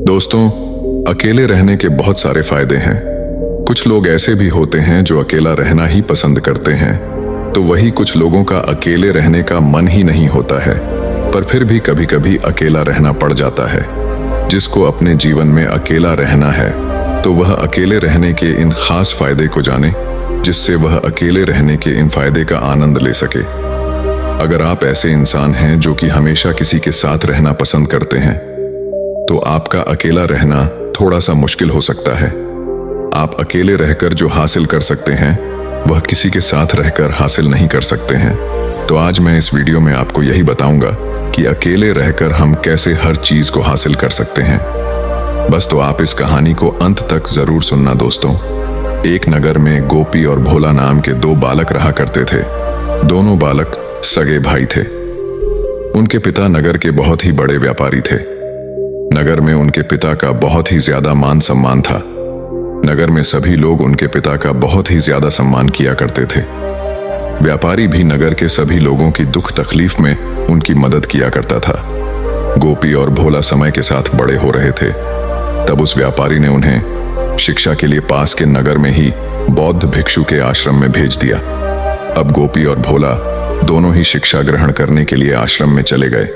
दोस्तों, अकेले रहने के बहुत सारे फायदे हैं। कुछ लोग ऐसे भी होते हैं जो अकेला रहना ही पसंद करते हैं, तो वही कुछ लोगों का अकेले रहने का मन ही नहीं होता है, पर फिर भी कभी कभी अकेला रहना पड़ जाता है। जिसको अपने जीवन में अकेला रहना है, तो वह अकेले रहने के इन खास फायदे को जाने, जिससे वह अकेले रहने के इन फायदे का आनंद ले सके। अगर आप ऐसे इंसान हैं जो कि हमेशा किसी के साथ रहना पसंद करते हैं, तो आपका अकेला रहना थोड़ा सा मुश्किल हो सकता है। आप अकेले रहकर जो हासिल कर सकते हैं, वह किसी के साथ रहकर हासिल नहीं कर सकते हैं। तो आज मैं इस वीडियो में आपको यही बताऊंगा कि अकेले रहकर हम कैसे हर चीज को हासिल कर सकते हैं। बस तो आप इस कहानी को अंत तक जरूर सुनना दोस्तों। एक नगर में गोपी और भोला नाम के दो बालक रहा करते थे। दोनों बालक सगे भाई थे। उनके पिता नगर के बहुत ही बड़े व्यापारी थे। नगर में उनके पिता का बहुत ही ज्यादा मान सम्मान था। नगर में सभी लोग उनके पिता का बहुत ही ज्यादा सम्मान किया करते थे। व्यापारी भी नगर के सभी लोगों की दुख तकलीफ में उनकी मदद किया करता था। गोपी और भोला समय के साथ बड़े हो रहे थे। तब उस व्यापारी ने उन्हें शिक्षा के लिए पास के नगर में ही बौद्ध भिक्षु के आश्रम में भेज दिया। अब गोपी और भोला दोनों ही शिक्षा ग्रहण करने के लिए आश्रम में चले गए।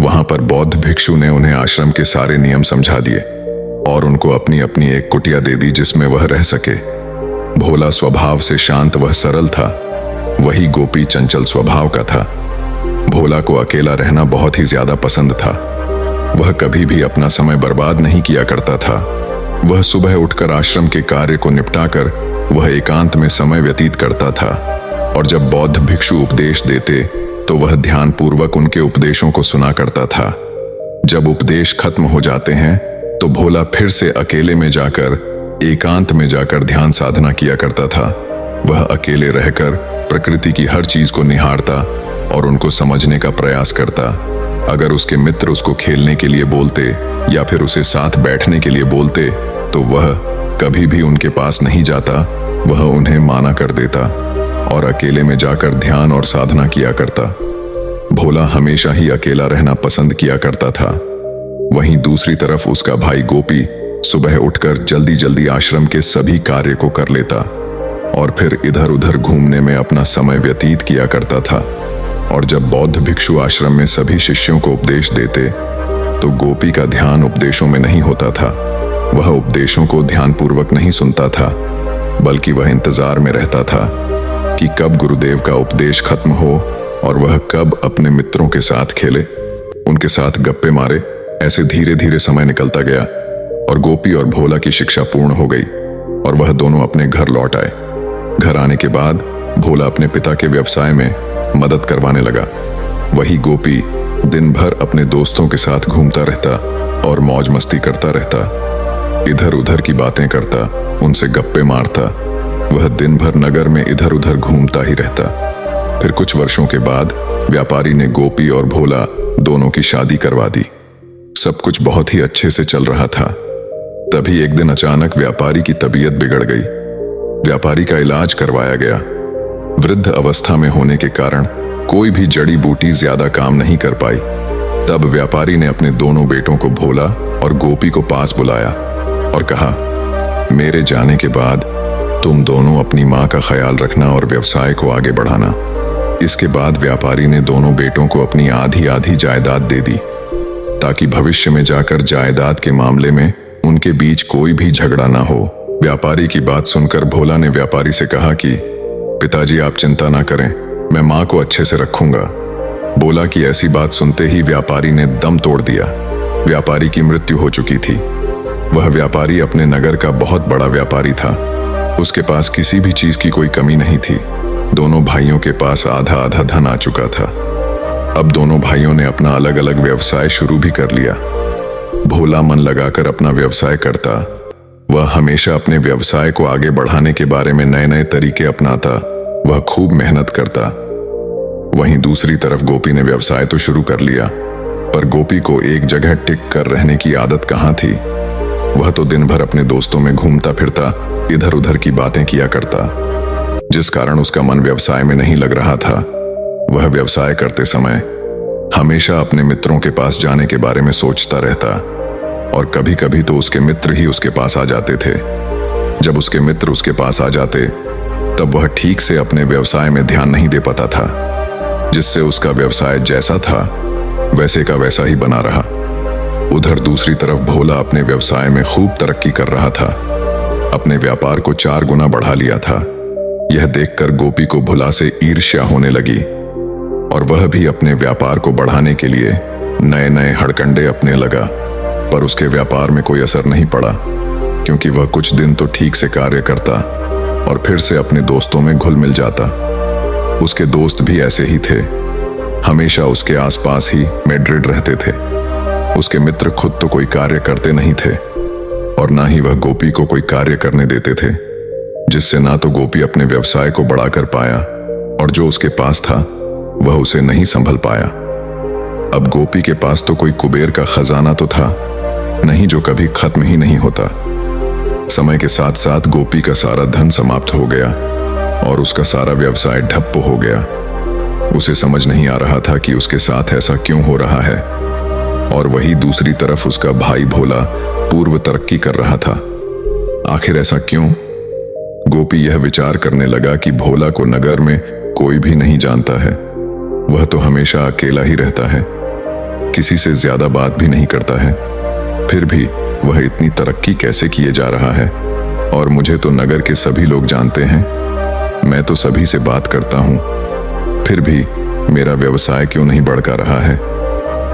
वहां पर बौद्ध भिक्षु ने उन्हें आश्रम के सारे नियम समझा दिए और उनको अपनी अपनी एक कुटिया दे दी जिसमें वह रह सके। भोला स्वभाव से शांत वह सरल था, वही गोपी चंचल स्वभाव का था। भोला को अकेला रहना बहुत ही ज्यादा पसंद था। वह कभी भी अपना समय बर्बाद नहीं किया करता था। वह सुबह उठकर आश्रम के कार्य को निपटाकर वह एकांत में समय व्यतीत करता था, और जब बौद्ध भिक्षु उपदेश देते तो वह ध्यान पूर्वक उनके उपदेशों को सुना करता था। जब उपदेश खत्म हो जाते हैं तो भोला फिर से अकेले में जाकर एकांत में जाकर ध्यान साधना किया करता था। वह अकेले रहकर प्रकृति की हर चीज को निहारता और उनको समझने का प्रयास करता। अगर उसके मित्र उसको खेलने के लिए बोलते या फिर उसे साथ बैठने के लिए बोलते, तो वह कभी भी उनके पास नहीं जाता। वह उन्हें माना कर देता और अकेले में जाकर ध्यान और साधना किया करता। भोला हमेशा ही अकेला रहना पसंद किया करता था। वहीं दूसरी तरफ उसका भाई गोपी सुबह उठकर जल्दी जल्दी आश्रम के सभी कार्य को कर लेता और फिर इधर उधर घूमने में अपना समय व्यतीत किया करता था। और जब बौद्ध भिक्षु आश्रम में सभी शिष्यों को उपदेश देते, तो गोपी का ध्यान उपदेशों में नहीं होता था। वह उपदेशों को ध्यानपूर्वक नहीं सुनता था, बल्कि वह इंतजार में रहता था कि कब गुरुदेव का उपदेश खत्म हो और वह कब अपने मित्रों के साथ खेले, उनके साथ गप्पे मारे। ऐसे धीरे धीरे समय निकलता गया और गोपी और भोला की शिक्षा पूर्ण हो गई और वह दोनों अपने घर लौट आए। घर आने के बाद भोला अपने पिता के व्यवसाय में मदद करवाने लगा। वही गोपी दिन भर अपने दोस्तों के साथ घूमता रहता और मौज मस्ती करता रहता, इधर उधर की बातें करता, उनसे गप्पे मारता। वह दिन भर नगर में इधर उधर घूमता ही रहता। फिर कुछ वर्षों के बाद व्यापारी ने गोपी और भोला दोनों की शादी करवा दी। सब कुछ बहुत ही अच्छे से चल रहा था। तभी एक दिन अचानक व्यापारी की तबीयत बिगड़ गई। व्यापारी का इलाज करवाया गया। वृद्ध अवस्था में होने के कारण कोई भी जड़ी बूटी ज्यादा काम नहीं कर पाई। तब व्यापारी ने अपने दोनों बेटों को भोला और गोपी को पास बुलाया और कहा, मेरे जाने के बाद तुम दोनों अपनी माँ का ख्याल रखना और व्यवसाय को आगे बढ़ाना। इसके बाद व्यापारी ने दोनों बेटों को अपनी आधी आधी जायदाद दे दी, ताकि भविष्य में जाकर जायदाद के मामले में उनके बीच कोई भी झगड़ा ना हो। व्यापारी की बात सुनकर भोला ने व्यापारी से कहा कि पिताजी आप चिंता ना करें, मैं माँ को अच्छे से रखूंगा। भोला की ऐसी बात सुनते ही व्यापारी ने दम तोड़ दिया। व्यापारी की मृत्यु हो चुकी थी। वह व्यापारी अपने नगर का बहुत बड़ा व्यापारी था। उसके पास किसी भी चीज की कोई कमी नहीं थी। दोनों भाइयों के पास आधा आधा धन आ चुका था। अब दोनों भाइयों ने अपना अलग अलग व्यवसाय शुरू भी कर लिया। भोला मन लगाकर अपना व्यवसाय करता। वह हमेशा अपने व्यवसाय को आगे बढ़ाने के बारे में नए नए तरीके अपनाता। वह खूब मेहनत करता। वहीं दूसरी तरफ गोपी ने व्यवसाय तो शुरू कर लिया, पर गोपी को एक जगह टिक कर रहने की आदत कहाँ थी। वह तो दिन भर अपने दोस्तों में घूमता फिरता, इधर उधर की बातें किया करता, जिस कारण उसका मन व्यवसाय में नहीं लग रहा था। वह व्यवसाय करते समय हमेशा अपने मित्रों के पास जाने के बारे में सोचता रहता। और कभी कभी तो उसके मित्र ही उसके पास आ जाते थे। जब उसके मित्र उसके पास आ जाते तब वह ठीक से अपने व्यवसाय में ध्यान नहीं दे पाता था, जिससे उसका व्यवसाय जैसा था वैसे का वैसा ही बना रहा। उधर दूसरी तरफ भोला अपने व्यवसाय में खूब तरक्की कर रहा था, अपने व्यापार को 4 गुना बढ़ा लिया था। यह देखकर गोपी को भोला से ईर्ष्या होने लगी और वह भी अपने व्यापार को बढ़ाने के लिए नए नए हड़कंडे अपने लगा, पर उसके व्यापार में कोई असर नहीं पड़ा, क्योंकि वह कुछ दिन तो ठीक से कार्य करता और फिर से अपने दोस्तों में घुल मिल जाता। उसके दोस्त भी ऐसे ही थे, हमेशा उसके आसपास ही मैड्रिड रहते थे। उसके मित्र खुद तो कोई कार्य करते नहीं थे और ना ही वह गोपी को कोई कार्य करने देते थे, जिससे ना तो गोपी अपने व्यवसाय को बढ़ाकर पाया और जो उसके पास था वह उसे नहीं संभल पाया। अब गोपी के पास तो कोई कुबेर का खजाना तो था नहीं जो कभी खत्म ही नहीं होता। समय के साथ साथ गोपी का सारा धन समाप्त हो गया और उसका सारा व्यवसाय ठप्प हो गया। उसे समझ नहीं आ रहा था कि उसके साथ ऐसा क्यों हो रहा है, और वही दूसरी तरफ उसका भाई भोला पूर्व तरक्की कर रहा था। आखिर ऐसा क्यों? गोपी यह विचार करने लगा कि भोला को नगर में कोई भी नहीं जानता है। वह तो हमेशा अकेला ही रहता है, किसी से ज्यादा बात भी नहीं करता है। फिर भी वह इतनी तरक्की कैसे किए जा रहा है, और मुझे तो नगर के सभी लोग जानते हैं, मैं तो सभी से बात करता हूं, फिर भी मेरा व्यवसाय क्यों नहीं बढ़ता रहा है।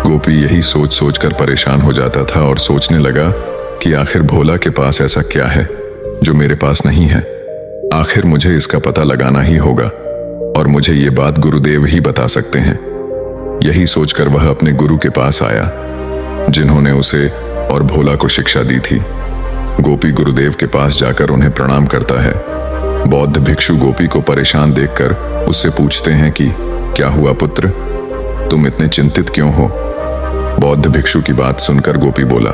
गोपी यही सोच सोच कर परेशान हो जाता था और सोचने लगा कि आखिर भोला के पास ऐसा क्या है जो मेरे पास नहीं है। आखिर मुझे इसका पता लगाना ही होगा और मुझे ये बात गुरुदेव ही बता सकते हैं। यही सोचकर वह अपने गुरु के पास आया, जिन्होंने उसे और भोला को शिक्षा दी थी। गोपी गुरुदेव के पास जाकर उन्हें प्रणाम करता है। बौद्ध भिक्षु गोपी को परेशान देखकर उससे पूछते हैं कि क्या हुआ पुत्र, तुम इतने चिंतित क्यों हो? बौद्ध भिक्षु की बात सुनकर गोपी बोला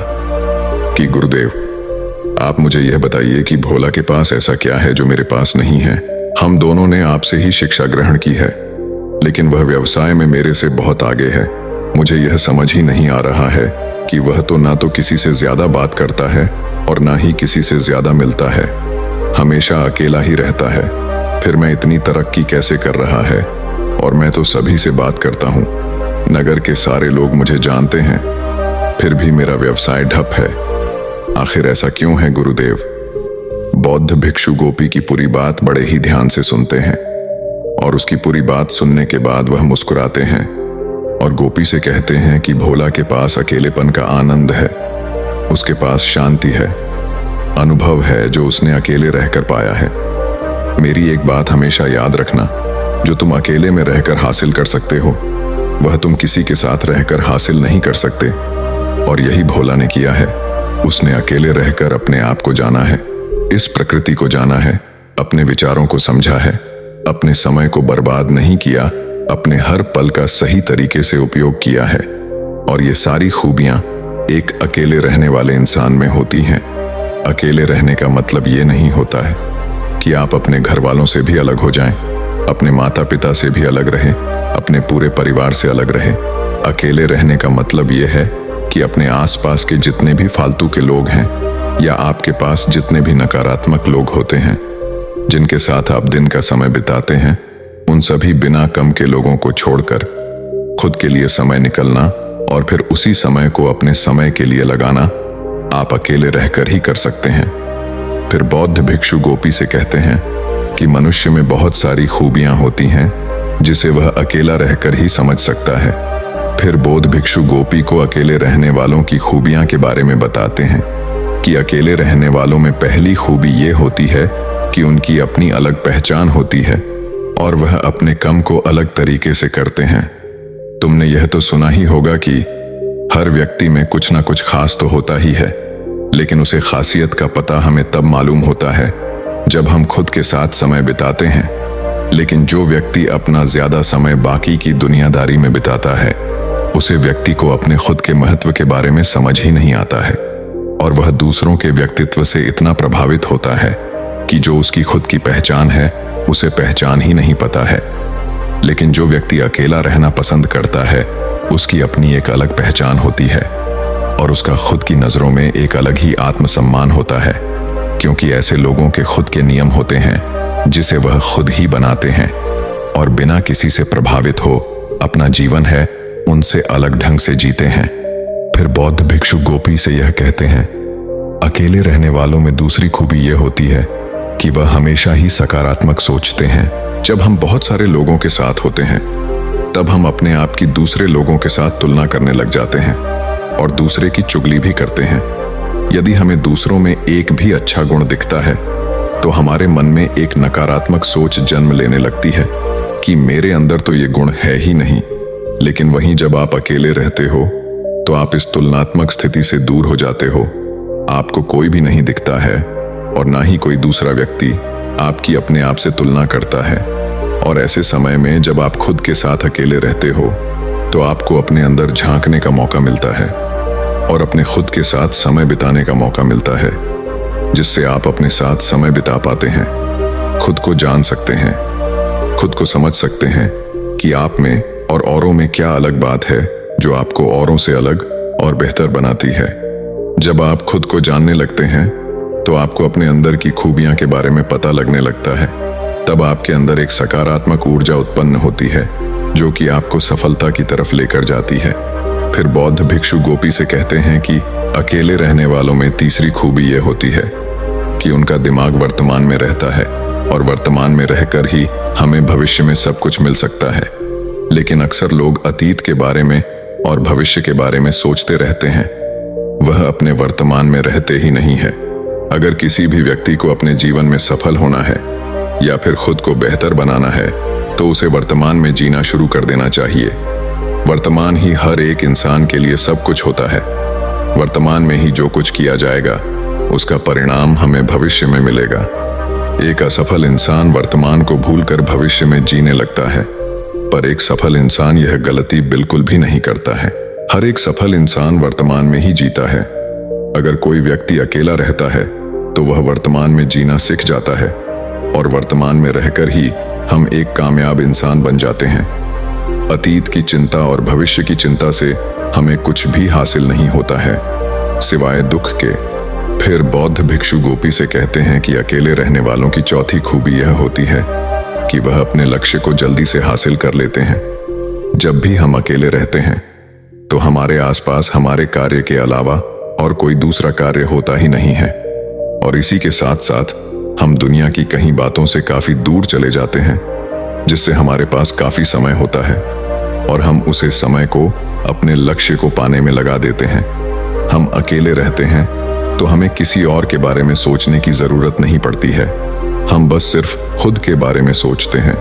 कि गुरुदेव, आप मुझे यह बताइए कि भोला के पास ऐसा क्या है जो मेरे पास नहीं है। हम दोनों ने आपसे ही शिक्षा ग्रहण की है, लेकिन वह व्यवसाय में मेरे से बहुत आगे है। मुझे यह समझ ही नहीं आ रहा है कि वह तो ना तो किसी से ज्यादा बात करता है और ना ही किसी से ज्यादा मिलता है, हमेशा अकेला ही रहता है। फिर मैं इतनी तरक्की कैसे कर रहा है, और मैं तो सभी से बात करता हूँ, नगर के सारे लोग मुझे जानते हैं, फिर भी मेरा व्यवसाय ठप है। आखिर ऐसा क्यों है गुरुदेव? बौद्ध भिक्षु गोपी की पूरी बात बड़े ही ध्यान से सुनते हैं और उसकी पूरी बात सुनने के बाद वह मुस्कुराते हैं और गोपी से कहते हैं कि भोला के पास अकेलेपन का आनंद है, उसके पास शांति है, अनुभव है जो उसने अकेले रहकर पाया है। मेरी एक बात हमेशा याद रखना, जो तुम अकेले में रहकर हासिल कर सकते हो वह तुम किसी के साथ रहकर हासिल नहीं कर सकते, और यही भोला ने किया है। उसने अकेले रहकर अपने आप को जाना है, इस प्रकृति को जाना है, अपने विचारों को समझा है, अपने समय को बर्बाद नहीं किया, अपने हर पल का सही तरीके से उपयोग किया है। और ये सारी खूबियां एक अकेले रहने वाले इंसान में होती हैं। अकेले रहने का मतलब ये नहीं होता है कि आप अपने घर वालों से भी अलग हो जाएं, अपने माता पिता से भी अलग रहें, अपने पूरे परिवार से अलग रहें। अकेले रहने का मतलब ये है कि अपने आसपास के जितने भी फालतू के लोग हैं या आपके पास जितने भी नकारात्मक लोग होते हैं जिनके साथ आप दिन का समय बिताते हैं, उन सभी बिना कम के लोगों को छोड़कर खुद के लिए समय निकलना और फिर उसी समय को अपने समय के लिए लगाना आप अकेले रहकर ही कर सकते हैं। फिर बौद्ध भिक्षु गोपी से कहते हैं कि मनुष्य में बहुत सारी खूबियां होती हैं जिसे वह अकेला रहकर ही समझ सकता है। फिर बौद्ध भिक्षु गोपी को अकेले रहने वालों की खूबियां के बारे में बताते हैं कि अकेले रहने वालों में पहली खूबी ये होती है कि उनकी अपनी अलग पहचान होती है और वह अपने काम को अलग तरीके से करते हैं। तुमने यह तो सुना ही होगा कि हर व्यक्ति में कुछ ना कुछ खास तो होता ही है, लेकिन उसे खासियत का पता हमें तब मालूम होता है जब हम खुद के साथ समय बिताते हैं। लेकिन जो व्यक्ति अपना ज्यादा समय बाकी की दुनियादारी में बिताता है, उसे व्यक्ति को अपने खुद के महत्व के बारे में समझ ही नहीं आता है और वह दूसरों के व्यक्तित्व से इतना प्रभावित होता है कि जो उसकी खुद की पहचान है उसे पहचान ही नहीं पता है। लेकिन जो व्यक्ति अकेला रहना पसंद करता है, उसकी अपनी एक अलग पहचान होती है और उसका खुद की नजरों में एक अलग ही आत्मसम्मान होता है, क्योंकि ऐसे लोगों के खुद के नियम होते हैं जिसे वह खुद ही बनाते हैं और बिना किसी से प्रभावित हो अपना जीवन है उनसे अलग ढंग से जीते हैं। फिर बौद्ध भिक्षु गोपी से यह कहते हैं, अकेले रहने वालों में दूसरी खूबी यह होती है कि वह हमेशा ही सकारात्मक सोचते हैं। जब हम बहुत सारे लोगों के साथ होते हैं तब हम अपने आप की दूसरे लोगों के साथ तुलना करने लग जाते हैं और दूसरे की चुगली भी करते हैं। यदि हमें दूसरों में एक भी अच्छा गुण दिखता है तो हमारे मन में एक नकारात्मक सोच जन्म लेने लगती है कि मेरे अंदर तो ये गुण है ही नहीं। लेकिन वहीं जब आप अकेले रहते हो तो आप इस तुलनात्मक स्थिति से दूर हो जाते हो। आपको कोई भी नहीं दिखता है और ना ही कोई दूसरा व्यक्ति आपकी अपने आप से तुलना करता है। और ऐसे समय में जब आप खुद के साथ अकेले रहते हो तो आपको अपने अंदर झांकने का मौका मिलता है और अपने खुद के साथ समय बिताने का मौका मिलता है, जिससे आप अपने साथ समय बिता पाते हैं, खुद को जान सकते हैं, खुद को समझ सकते हैं कि आप में और औरों में क्या अलग बात है जो आपको औरों से अलग और बेहतर बनाती है। जब आप खुद को जानने लगते हैं तो आपको अपने अंदर की खूबियां के बारे में पता लगने लगता है। तब आपके अंदर एक सकारात्मक ऊर्जा उत्पन्न होती है जो कि आपको सफलता की तरफ लेकर जाती है। फिर बौद्ध भिक्षु गोपी से कहते हैं कि अकेले रहने वालों में तीसरी खूबी यह होती है कि उनका दिमाग वर्तमान में रहता है और वर्तमान में रहकर ही हमें भविष्य में सब कुछ मिल सकता है। लेकिन अक्सर लोग अतीत के बारे में और भविष्य के बारे में सोचते रहते हैं, वह अपने वर्तमान में रहते ही नहीं है। अगर किसी भी व्यक्ति को अपने जीवन में सफल होना है या फिर खुद को बेहतर बनाना है तो उसे वर्तमान में जीना शुरू कर देना चाहिए। वर्तमान ही हर एक इंसान के लिए सब कुछ होता है। वर्तमान में ही जो कुछ किया जाएगा उसका परिणाम हमें भविष्य में मिलेगा। एक असफल इंसान वर्तमान को भूलकर भविष्य में जीने लगता है, पर एक सफल इंसान यह गलती बिल्कुल भी नहीं करता है। हर एक सफल इंसान वर्तमान में ही जीता है। अगर कोई व्यक्ति अकेला रहता है तो वह वर्तमान में जीना सीख जाता है और वर्तमान में रहकर ही हम एक कामयाब इंसान बन जाते हैं। अतीत की चिंता और भविष्य की चिंता से हमें कुछ भी हासिल नहीं होता है सिवाय दुख के। फिर बौद्ध भिक्षु गोपी से कहते हैं कि अकेले रहने वालों की चौथी खूबी यह होती है कि वह अपने लक्ष्य को जल्दी से हासिल कर लेते हैं। जब भी हम अकेले रहते हैं तो हमारे आसपास हमारे कार्य के अलावा और कोई दूसरा कार्य होता ही नहीं है और इसी के साथ साथ हम दुनिया की कई बातों से काफी दूर चले जाते हैं, जिससे हमारे पास काफी समय होता है और हम उसे समय को अपने लक्ष्य को पाने में लगा देते हैं। हम अकेले रहते हैं तो हमें किसी और के बारे में सोचने की जरूरत नहीं पड़ती है। हम बस सिर्फ खुद के बारे में सोचते हैं,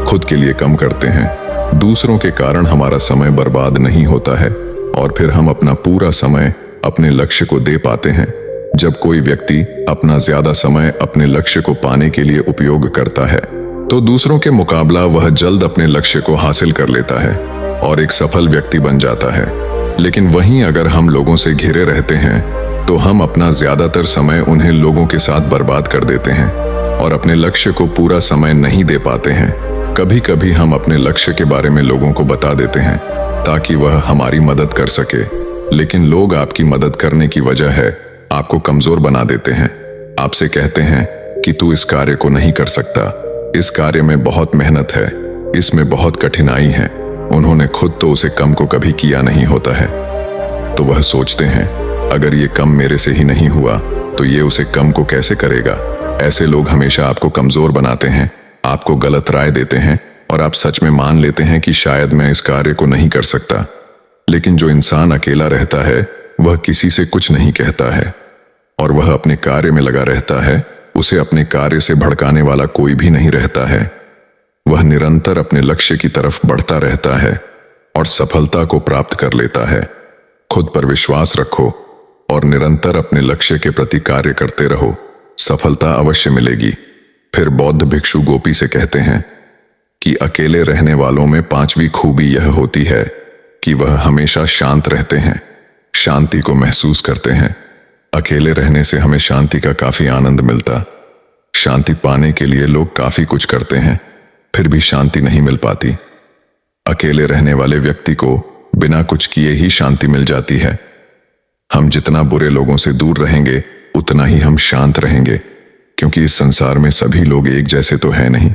खुद के लिए कम करते हैं। दूसरों के कारण हमारा समय बर्बाद नहीं होता है और फिर हम अपना पूरा समय अपने लक्ष्य को दे पाते हैं। जब कोई व्यक्ति अपना ज्यादा समय अपने लक्ष्य को पाने के लिए उपयोग करता है तो दूसरों के मुकाबला वह जल्द अपने लक्ष्य को हासिल कर लेता है और एक सफल व्यक्ति बन जाता है। लेकिन वहीं अगर हम लोगों से घिरे रहते हैं तो हम अपना ज्यादातर समय उन्हें लोगों के साथ बर्बाद कर देते हैं और अपने लक्ष्य को पूरा समय नहीं दे पाते हैं। कभी कभी हम अपने लक्ष्य के बारे में लोगों को बता देते हैं ताकि वह हमारी मदद कर सके, लेकिन लोग आपकी मदद करने की वजह है आपको कमजोर बना देते हैं। आपसे कहते हैं कि तू इस कार्य को नहीं कर सकता, इस कार्य में बहुत मेहनत है, इसमें बहुत कठिनाई है। उन्होंने खुद तो उसे कम को कभी किया नहीं होता है, तो वह सोचते हैं अगर ये कम मेरे से ही नहीं हुआ तो ये उसे कम को कैसे करेगा। ऐसे लोग हमेशा आपको कमजोर बनाते हैं, आपको गलत राय देते हैं और आप सच में मान लेते हैं कि शायद मैं इस कार्य को नहीं कर सकता। लेकिन जो इंसान अकेला रहता है वह किसी से कुछ नहीं कहता है और वह अपने कार्य में लगा रहता है। उसे अपने कार्य से भड़काने वाला कोई भी नहीं रहता है। वह निरंतर अपने लक्ष्य की तरफ बढ़ता रहता है और सफलता को प्राप्त कर लेता है। खुद पर विश्वास रखो और निरंतर अपने लक्ष्य के प्रति कार्य करते रहो, सफलता अवश्य मिलेगी। फिर बौद्ध भिक्षु गोपी से कहते हैं कि अकेले रहने वालों में पांचवी खूबी यह होती है कि वह हमेशा शांत रहते हैं, शांति को महसूस करते हैं। अकेले रहने से हमें शांति का काफी आनंद मिलता। शांति पाने के लिए लोग काफी कुछ करते हैं, फिर भी शांति नहीं मिल पाती। अकेले रहने वाले व्यक्ति को बिना कुछ किए ही शांति मिल जाती है। हम जितना बुरे लोगों से दूर रहेंगे उतना ही हम शांत रहेंगे, क्योंकि इस संसार में सभी लोग एक जैसे तो है नहीं।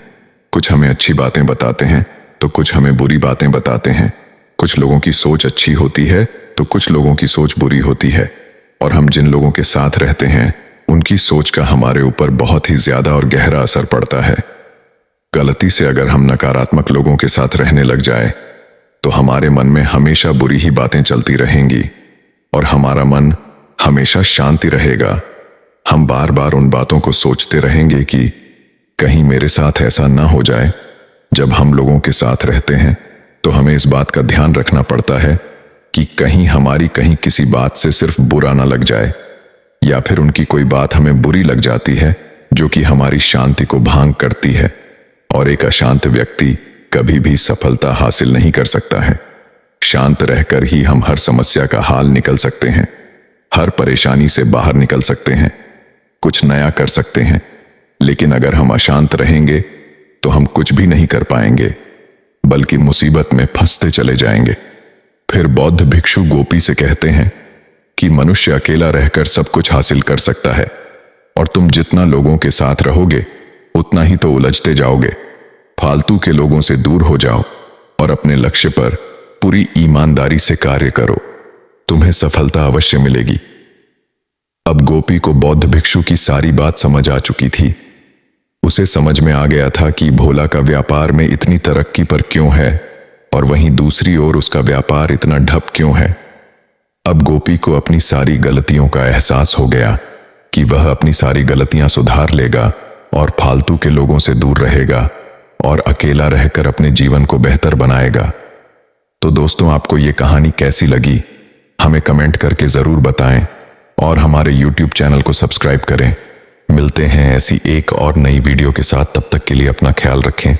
कुछ हमें अच्छी बातें बताते हैं तो कुछ हमें बुरी बातें बताते हैं। कुछ लोगों की सोच अच्छी होती है तो कुछ लोगों की सोच बुरी होती है, और हम जिन लोगों के साथ रहते हैं उनकी सोच का हमारे ऊपर बहुत ही ज्यादा और गहरा असर पड़ता है। गलती से अगर हम नकारात्मक लोगों के साथ रहने लग जाए तो हमारे मन में हमेशा बुरी ही बातें चलती रहेंगी और हमारा मन हमेशा शांति रहेगा। हम बार बार उन बातों को सोचते रहेंगे कि कहीं मेरे साथ ऐसा ना हो जाए। जब हम लोगों के साथ रहते हैं तो हमें इस बात का ध्यान रखना पड़ता है कि कहीं हमारी कहीं किसी बात से सिर्फ बुरा ना लग जाए, या फिर उनकी कोई बात हमें बुरी लग जाती है जो कि हमारी शांति को भंग करती है, और एक अशांत व्यक्ति कभी भी सफलता हासिल नहीं कर सकता है। शांत रहकर ही हम हर समस्या का हाल निकल सकते हैं, हर परेशानी से बाहर निकल सकते हैं, कुछ नया कर सकते हैं। लेकिन अगर हम अशांत रहेंगे तो हम कुछ भी नहीं कर पाएंगे, बल्कि मुसीबत में फंसते चले जाएंगे। फिर बौद्ध भिक्षु गोपी से कहते हैं कि मनुष्य अकेला रहकर सब कुछ हासिल कर सकता है, और तुम जितना लोगों के साथ रहोगे उतना ही तो उलझते जाओगे। फालतू के लोगों से दूर हो जाओ और अपने लक्ष्य पर पूरी ईमानदारी से कार्य करो, तुम्हें सफलता अवश्य मिलेगी। अब गोपी को बौद्ध भिक्षु की सारी बात समझ आ चुकी थी। उसे समझ में आ गया था कि भोला का व्यापार में इतनी तरक्की पर क्यों है, और वहीं दूसरी ओर उसका व्यापार इतना ठप क्यों है। अब गोपी को अपनी सारी गलतियों का एहसास हो गया कि वह अपनी सारी गलतियां सुधार लेगा और फालतू के लोगों से दूर रहेगा और अकेला रहकर अपने जीवन को बेहतर बनाएगा। तो दोस्तों, आपको ये कहानी कैसी लगी हमें कमेंट करके जरूर बताएं, और हमारे YouTube चैनल को सब्सक्राइब करें। मिलते हैं ऐसी एक और नई वीडियो के साथ, तब तक के लिए अपना ख्याल रखें।